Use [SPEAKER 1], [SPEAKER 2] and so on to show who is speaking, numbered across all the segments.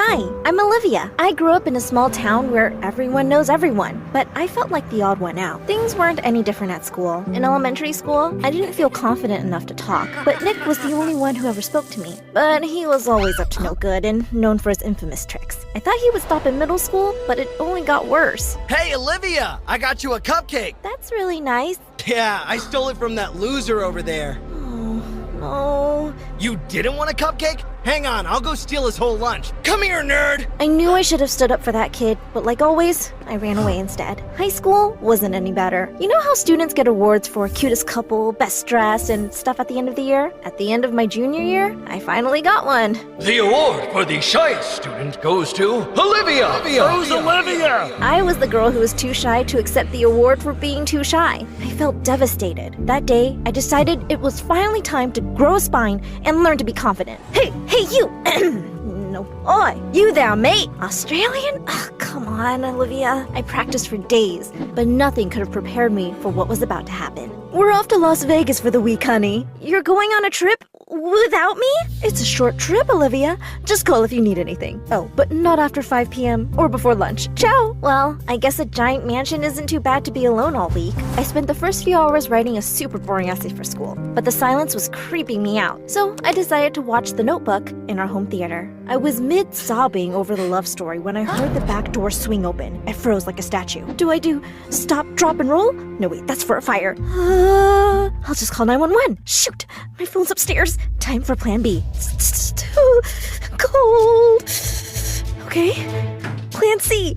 [SPEAKER 1] Hi, I'm Olivia. I grew up in a small town where everyone knows everyone, but I felt like the odd one out. Things weren't any different at school. In elementary school, I didn't feel confident enough to talk, but Nick was the only one who ever spoke to me. But he was always up to no good and known for his infamous tricks. I thought he would stop in middle school, but it only got worse.
[SPEAKER 2] Hey, Olivia! I got you a cupcake!
[SPEAKER 1] That's really nice.
[SPEAKER 2] Yeah, I stole it from that loser over there.
[SPEAKER 1] Oh, no.
[SPEAKER 2] You didn't want a cupcake? Hang on, I'll go steal his whole lunch. Come here, nerd!
[SPEAKER 1] I knew I should have stood up for that kid, but like always, I ran away instead. High school wasn't any better. You know how students get awards for cutest couple, best dress, and stuff at the end of the year? At the end of my junior year, I finally got one.
[SPEAKER 3] The award for the shyest student goes to Olivia! Who's Olivia?
[SPEAKER 1] I was the girl who was too shy to accept the award for being too shy. I felt devastated. That day, I decided it was finally time to grow a spine and learn to be confident. Hey, you! No. Oi, you there, mate! Australian? Ugh, come on, Olivia. I practiced for days, but nothing could have prepared me for what was about to happen. We're off to Las Vegas for the week, honey. You're going on a trip? Without me? It's a short trip, Olivia. Just call if you need anything. Oh, but not after 5 p.m. or before lunch. Ciao! Well, I guess a giant mansion isn't too bad to be alone all week. I spent the first few hours writing a super boring essay for school, but the silence was creeping me out, so I decided to watch The Notebook in our home theater. I was mid-sobbing over the love story when I heard the back door swing open. I froze like a statue. Do I do stop, drop, and roll? No, wait, that's for a fire. I'll just call 911. Shoot, my phone's upstairs. Time for plan B. It's too cold. Okay, plan C.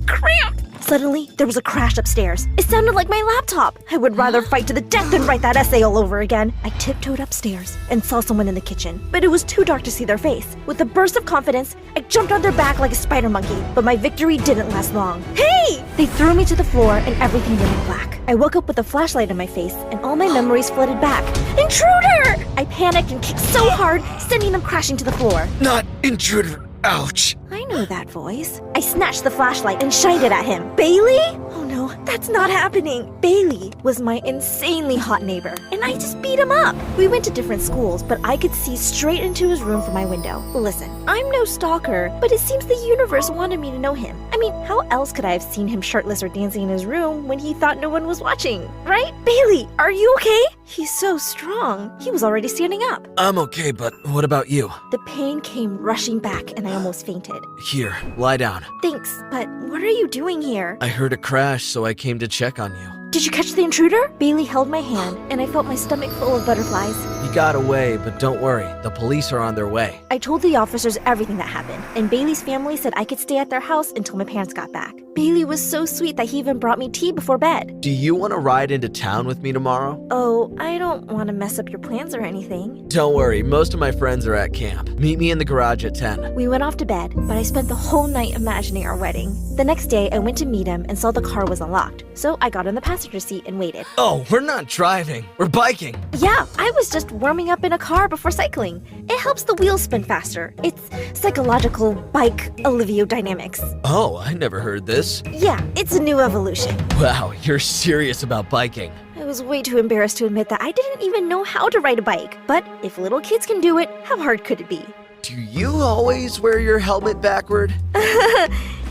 [SPEAKER 1] Cramp. Suddenly, there was a crash upstairs. It sounded like my laptop. I would rather fight to the death than write that essay all over again. I tiptoed upstairs and saw someone in the kitchen, but it was too dark to see their face. With a burst of confidence, I jumped on their back like a spider monkey, but my victory didn't last long. Hey! They threw me to the floor and everything went in black. I woke up with a flashlight in my face and all my memories flooded back. Intruder! I panicked and kicked so hard, sending them crashing to the floor.
[SPEAKER 2] Not intruder. Ouch.
[SPEAKER 1] I know that voice. I snatched the flashlight and shined it at him. Bailey? Oh no, that's not happening. Bailey was my insanely hot neighbor, and I just beat him up. We went to different schools, but I could see straight into his room from my window. Listen, I'm no stalker, but it seems the universe wanted me to know him. I mean, how else could I have seen him shirtless or dancing in his room when he thought no one was watching, right? Bailey, are you okay? He's so strong. He was already standing up.
[SPEAKER 2] I'm okay, but what about you?
[SPEAKER 1] The pain came rushing back, and I almost fainted.
[SPEAKER 2] Here, lie down.
[SPEAKER 1] Thanks, but what are you doing here?
[SPEAKER 2] I heard a crash, so I came to check on you.
[SPEAKER 1] Did you catch the intruder? Bailey held my hand, and I felt my stomach full of butterflies.
[SPEAKER 2] He got away, but don't worry. The police are on their way.
[SPEAKER 1] I told the officers everything that happened, and Bailey's family said I could stay at their house until my parents got back. Bailey was so sweet that he even brought me tea before bed.
[SPEAKER 2] Do you want to ride into town with me tomorrow?
[SPEAKER 1] Oh, I don't want to mess up your plans or anything.
[SPEAKER 2] Don't worry, most of my friends are at camp. Meet me in the garage at 10.
[SPEAKER 1] We went off to bed, but I spent the whole night imagining our wedding. The next day, I went to meet him and saw the car was unlocked, so I got in the passenger seat and waited.
[SPEAKER 2] Oh, we're not driving. We're biking.
[SPEAKER 1] Yeah, I was just warming up in a car before cycling. It helps the wheels spin faster. It's psychological bike aliviodynamics.
[SPEAKER 2] Oh, I never heard this.
[SPEAKER 1] Yeah, it's a new evolution.
[SPEAKER 2] Wow, you're serious about biking.
[SPEAKER 1] I was way too embarrassed to admit that I didn't even know how to ride a bike. But if little kids can do it, how hard could it be?
[SPEAKER 2] Do you always wear your helmet backward?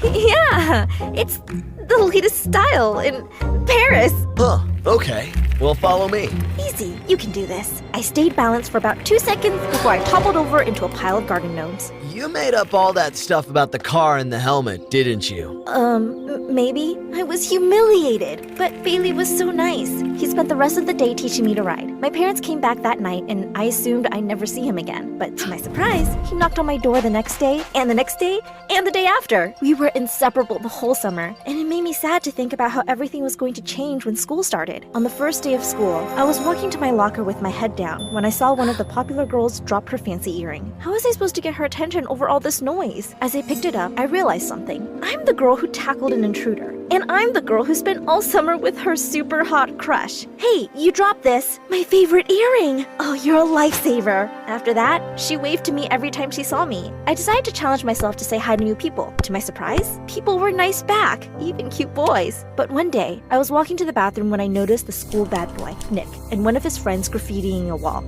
[SPEAKER 1] Yeah, it's the latest style in Paris.
[SPEAKER 2] Huh, okay. Well, follow me.
[SPEAKER 1] Easy, you can do this. I stayed balanced for about 2 seconds before I toppled over into a pile of garden gnomes.
[SPEAKER 2] You made up all that stuff about the car and the helmet, didn't you?
[SPEAKER 1] Maybe. I was humiliated, but Bailey was so nice. He spent the rest of the day teaching me to ride. My parents came back that night, and I assumed I'd never see him again. But to my surprise, he knocked on my door the next day, and the next day, and the day after. We were inseparable the whole summer, and it made me sad to think about how everything was going to change when school started. On the first day of school, I was walking to my locker with my head down when I saw one of the popular girls drop her fancy earring. How was I supposed to get her attention over all this noise? As I picked it up, I realized something. I'm the girl who tackled an intruder. And I'm the girl who spent all summer with her super hot crush. Hey, you dropped this. My favorite earring. Oh, you're a lifesaver. After that, she waved to me every time she saw me. I decided to challenge myself to say hi to new people. To my surprise, people were nice back, even cute boys. But one day, I was walking to the bathroom when I noticed the school bad boy, Nick, and one of his friends graffitiing a wall.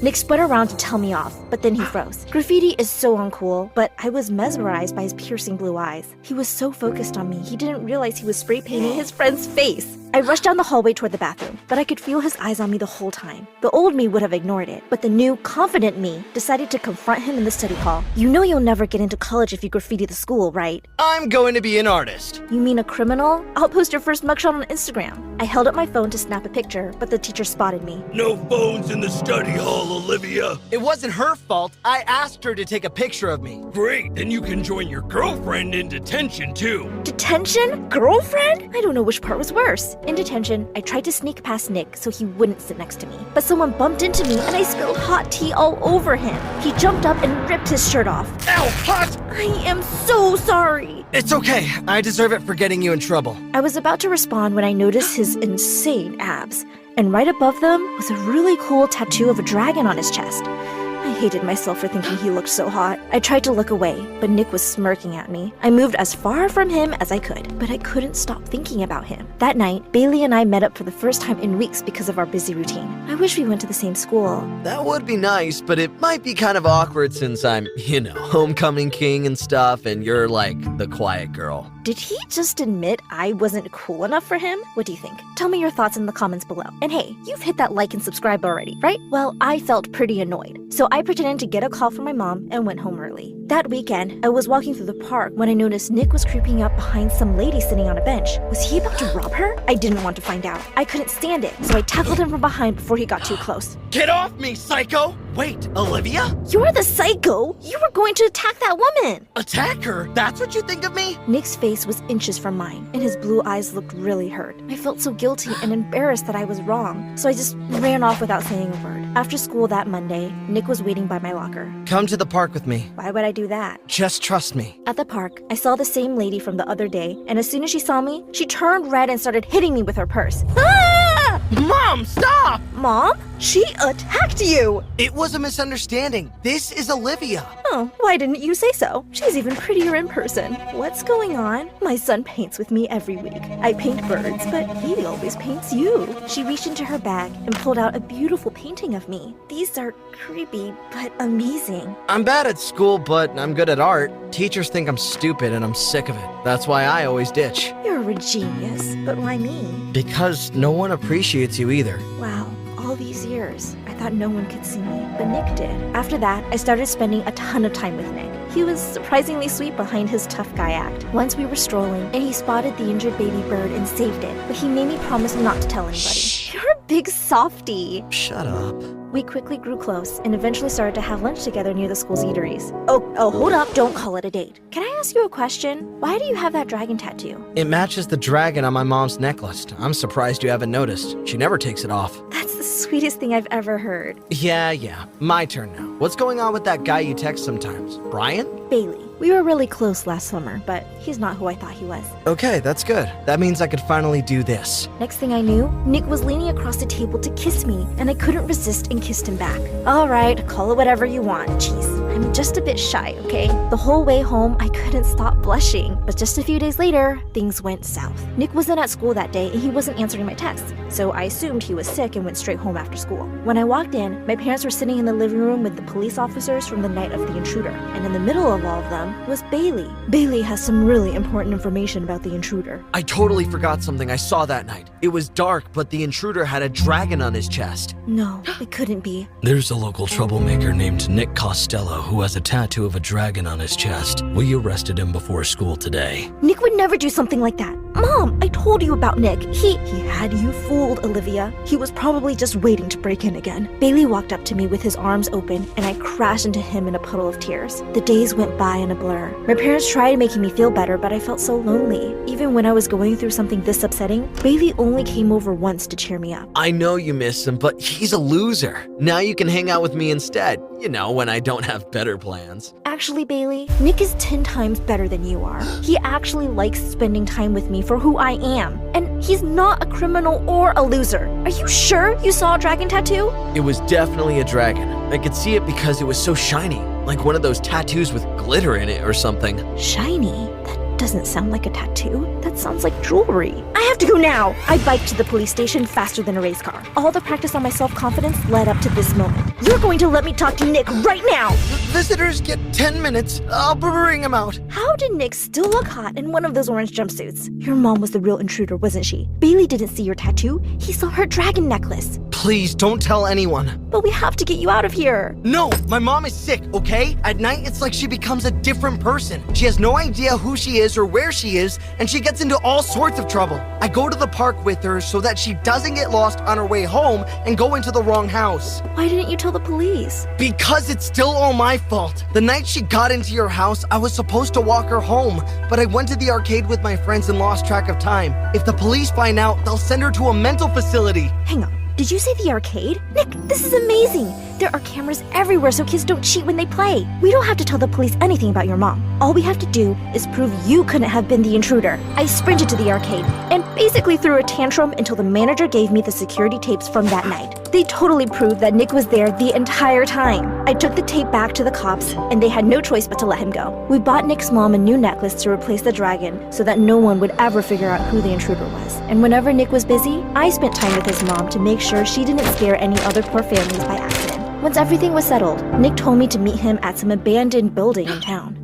[SPEAKER 1] Nick spun around to tell me off, but then he froze. Graffiti is so uncool, but I was mesmerized by his piercing blue eyes. He was so focused on me, he didn't realize he was spray painting his friend's face. I rushed down the hallway toward the bathroom, but I could feel his eyes on me the whole time. The old me would have ignored it, but the new, confident me decided to confront him in the study hall. You know you'll never get into college if you graffiti the school, right?
[SPEAKER 2] I'm going to be an artist.
[SPEAKER 1] You mean a criminal? I'll post your first mugshot on Instagram. I held up my phone to snap a picture, but the teacher spotted me.
[SPEAKER 3] No phones in the study hall, Olivia.
[SPEAKER 2] It wasn't her fault. I asked her to take a picture of me.
[SPEAKER 3] Great, then you can join your girlfriend in detention too.
[SPEAKER 1] Detention? Girlfriend? I don't know which part was worse. In detention, I tried to sneak past Nick so he wouldn't sit next to me. But someone bumped into me and I spilled hot tea all over him. He jumped up and ripped his shirt off.
[SPEAKER 2] Ow, hot!
[SPEAKER 1] I am so sorry.
[SPEAKER 2] It's okay. I deserve it for getting you in trouble.
[SPEAKER 1] I was about to respond when I noticed his insane abs. And right above them was a really cool tattoo of a dragon on his chest. I hated myself for thinking he looked so hot. I tried to look away, but Nick was smirking at me. I moved as far from him as I could, but I couldn't stop thinking about him. That night, Bailey and I met up for the first time in weeks because of our busy routine. I wish we went to the same school.
[SPEAKER 4] That would be nice, but it might be kind of awkward since I'm, homecoming king and stuff, and you're like the quiet girl.
[SPEAKER 1] Did he just admit I wasn't cool enough for him? What do you think? Tell me your thoughts in the comments below. And hey, you've hit that like and subscribe already, right? Well, I felt pretty annoyed. So I pretended to get a call from my mom and went home early. That weekend, I was walking through the park when I noticed Nick was creeping up behind some lady sitting on a bench. Was he about to rob her? I didn't want to find out. I couldn't stand it, so I tackled him from behind before he got too close.
[SPEAKER 2] Get off me, psycho! Wait, Olivia?
[SPEAKER 1] You're the psycho! You were going to attack that woman!
[SPEAKER 2] Attack her? That's what you think of me?
[SPEAKER 1] Nick's face was inches from mine, and his blue eyes looked really hurt. I felt so guilty and embarrassed that I was wrong, so I just ran off without saying a word. After school that Monday, Nick was waiting by my locker.
[SPEAKER 2] Come to the park with me.
[SPEAKER 1] Why would I do that?
[SPEAKER 2] Just trust me.
[SPEAKER 1] At the park, I saw the same lady from the other day, and as soon as she saw me, she turned red and started hitting me with her purse. Ah!
[SPEAKER 2] Mom, stop!
[SPEAKER 1] Mom? She attacked you!
[SPEAKER 2] It was a misunderstanding. This is Olivia.
[SPEAKER 1] Oh, why didn't you say so? She's even prettier in person. What's going on? My son paints with me every week. I paint birds, but he always paints you. She reached into her bag and pulled out a beautiful painting of me. These are creepy, but amazing.
[SPEAKER 2] I'm bad at school, but I'm good at art. Teachers think I'm stupid and I'm sick of it. That's why I always ditch.
[SPEAKER 1] You're a genius, but why me?
[SPEAKER 2] Because no one appreciates you either.
[SPEAKER 1] Wow. All these years, I thought no one could see me, but Nick did. After that, I started spending a ton of time with Nick. He was surprisingly sweet behind his tough guy act. Once we were strolling, and he spotted the injured baby bird and saved it, but he made me promise not to tell anybody. You're a big softie.
[SPEAKER 2] Shut up.
[SPEAKER 1] We quickly grew close and eventually started to have lunch together near the school's eateries. Oh, hold up. Don't call it a date. Can I ask you a question? Why do you have that dragon tattoo?
[SPEAKER 2] It matches the dragon on my mom's necklace. I'm surprised you haven't noticed. She never takes it off.
[SPEAKER 1] That's the sweetest thing I've ever heard.
[SPEAKER 2] Yeah. My turn now. What's going on with that guy you text sometimes? Brian?
[SPEAKER 1] Bailey. We were really close last summer, but he's not who I thought he was.
[SPEAKER 2] Okay, that's good. That means I could finally do this.
[SPEAKER 1] Next thing I knew, Nick was leaning across the table to kiss me, and I couldn't resist and kissed him back. All right, call it whatever you want. Jeez, I'm just a bit shy, okay? The whole way home, I couldn't stop blushing. But just a few days later, things went south. Nick wasn't at school that day, and he wasn't answering my texts, so I assumed he was sick and went straight home after school. When I walked in, my parents were sitting in the living room with the police officers from the night of the intruder, and in the middle of all of them was Bailey. Bailey has some really important information about the intruder.
[SPEAKER 4] I totally forgot something I saw that night. It was dark, but the intruder had a dragon on his chest.
[SPEAKER 1] No, it couldn't be.
[SPEAKER 3] There's a local troublemaker named Nick Costello who has a tattoo of a dragon on his chest. We arrested him before school today.
[SPEAKER 1] Nick would never do something like that. Mom, I told you about Nick. He had you fooled, Olivia. He was probably just waiting to break in again. Bailey walked up to me with his arms open and I crashed into him in a puddle of tears. The days went by in a blur. My parents tried making me feel better, but I felt so lonely. Even when I was going through something this upsetting, Bailey only came over once to cheer me up.
[SPEAKER 4] I know you miss him, but he's a loser. Now you can hang out with me instead. You know, when I don't have better plans.
[SPEAKER 1] Actually, Bailey, Nick is 10 times better than you are. He actually likes spending time with me for who I am. And he's not a criminal or a loser. Are you sure you saw a dragon tattoo?
[SPEAKER 4] It was definitely a dragon. I could see it because it was so shiny. Like one of those tattoos with glitter in it or something.
[SPEAKER 1] Shiny? That doesn't sound like a tattoo. That sounds like jewelry. I have to go now! I biked to the police station faster than a race car. All the practice on my self-confidence led up to this moment. You're going to let me talk to Nick right now!
[SPEAKER 2] Visitors get 10 minutes. I'll bring him out.
[SPEAKER 1] How did Nick still look hot in one of those orange jumpsuits? Your mom was the real intruder, wasn't she? Bailey didn't see your tattoo. He saw her dragon necklace.
[SPEAKER 2] Please don't tell anyone.
[SPEAKER 1] But we have to get you out of here.
[SPEAKER 2] No, my mom is sick, okay? At night, it's like she becomes a different person. She has no idea who she is or where she is, and she gets into all sorts of trouble. I go to the park with her so that she doesn't get lost on her way home and go into the wrong house.
[SPEAKER 1] Why didn't you tell the police?
[SPEAKER 2] Because it's still all my fault. The night she got into your house, I was supposed to walk her home, but I went to the arcade with my friends and lost track of time. If the police find out, they'll send her to a mental facility.
[SPEAKER 1] Hang on. Did you say the arcade? Nick, this is amazing! There are cameras everywhere so kids don't cheat when they play. We don't have to tell the police anything about your mom. All we have to do is prove you couldn't have been the intruder. I sprinted to the arcade and basically threw a tantrum until the manager gave me the security tapes from that night. They totally proved that Nick was there the entire time. I took the tape back to the cops and they had no choice but to let him go. We bought Nick's mom a new necklace to replace the dragon so that no one would ever figure out who the intruder was. And whenever Nick was busy, I spent time with his mom to make sure she didn't scare any other poor families by accident. Once everything was settled, Nick told me to meet him at some abandoned building in town.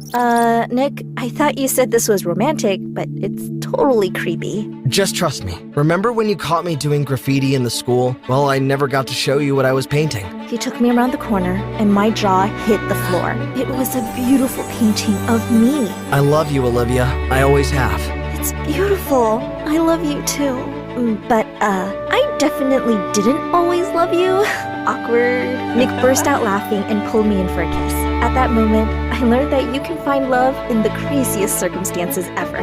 [SPEAKER 1] Nick, I thought you said this was romantic, but it's totally creepy.
[SPEAKER 2] Just trust me. Remember when you caught me doing graffiti in the school? Well, I never got to show you what I was painting.
[SPEAKER 1] He took me around the corner, and my jaw hit the floor. It was a beautiful painting of me.
[SPEAKER 2] I love you, Olivia. I always have.
[SPEAKER 1] It's beautiful. I love you too. But, I definitely didn't always love you. Awkward. Nick burst out laughing and pulled me in for a kiss. At that moment, I learned that you can find love in the craziest circumstances ever.